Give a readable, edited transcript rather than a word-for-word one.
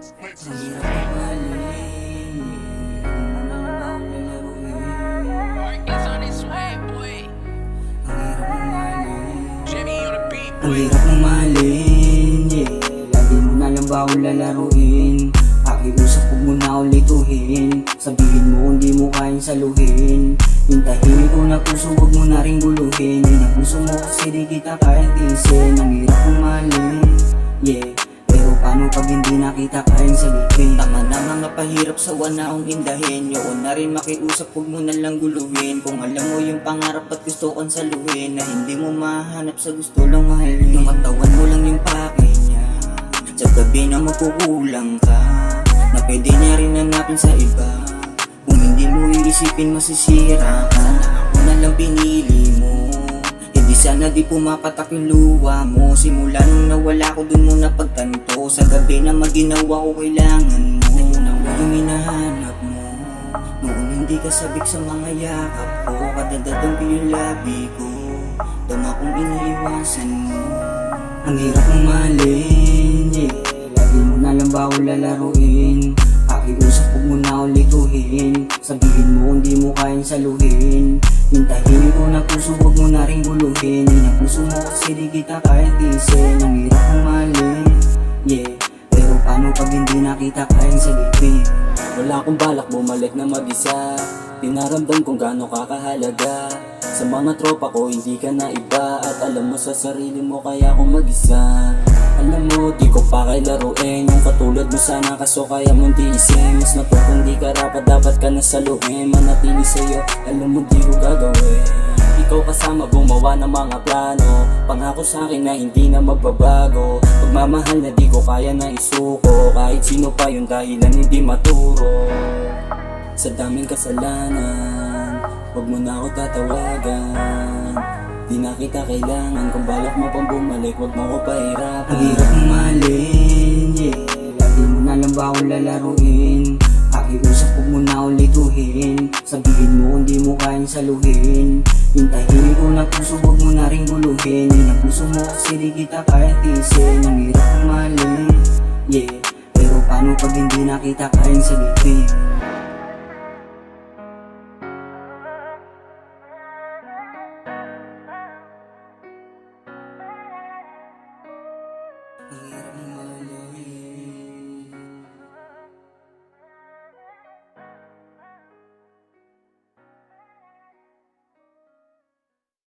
Ang hirap mahalin, ano na ba ang lalaruin? It's on its way, boy. Ang hirap mahalin, Jimmy on the beat, ang boy. hirap mahalin, yeah. Lagi mo na lang ba akong lalaruin? Pakiusap huwag mo na akong lituhin. Sabihin mo hindi mo kayang saluhin. Yung tahimik ko na puso huwag mo na rin guluhin. Yung ang puso mo kasi di kita kayang tiisin. Ang hirap mahalin, yeah. Pero paano pag hindi nakita kayang sagutin? Tama na mga pahirap sa wanaong indahin. Yun na rin makiusap huwag mo na lang guluhin. Kung alam mo yung pangarap at gusto kong saluhin, na hindi mo mahanap sa gusto lang mahalin. Yung katawan mo lang yung pake niya, sa gabi na magkukulang ka, na pwede niya rin hanapin sa iba. Kung hindi mo iisipin masisira ka, ako na lang pinili mo. Hindi sana di pumapatak yung luha mo. Simula nung nawala ko dun mo napagtanto. Sa gabi na maginawa ko kailangan mo. Ayun ang yung hinahanap mo. Noon hindi ka sabik sa mga yakap ko. Kadadadang ko yung labi ko. Dama kong iniiwasan mo. Ang hirap mong mahalin, yeah. Lagi mo na lang ba ako lalaruin? Pakiusap huwag mo na ako lituhin. Sabihin mo hindi mo kayang saluhin. Yung tahimik ko na puso huwag mo na rin guluhin. Yung ang puso mo kasi di kita kayang tiisin. Ang hirap mong mahalin, yeah. Pero paano pag hindi nakita kayang sagutin? Wala akong balak bumalik na mag-isa. Dinaramdam kung gaano kakahalaga. Sa mga tropa ko hindi ka na iba. At alam mo sa sarili mo kaya ako mag-isa. Alam mo di ko pa kay laruin yung katulad mo sana, kaso kaya mong tiisin. Mas na to kung di ka rapat dapat ka na saluhin. Manatili sa'yo alam mo di ko gagawin. Ikaw kasama gumawa ng mga plano, pangako sa akin na hindi na magbabago. Pagmamahal na di ko kaya na isuko, kahit sino pa yung dahilan hindi maturo. Sa daming kasalanan, huwag mo na ako tatawagan. Di na kita kailangan, kung balak mo pang bumalik, huwag mo ko pahirapan. Ang hirap mong mahalin, yeah. Lagi mo na lang ba akong lalaruin? Pakiusap huwag mo na akong lituhin. Sabihin mo hindi mo kayang saluhin. Yung tahimik ko na puso huwag mo na rin guluhin. Yung ang puso mo kasi di kita kayang tiisin. Ang hirap mong mahalin, yeah. Pero paano pag hindi nakita kayang sagutin?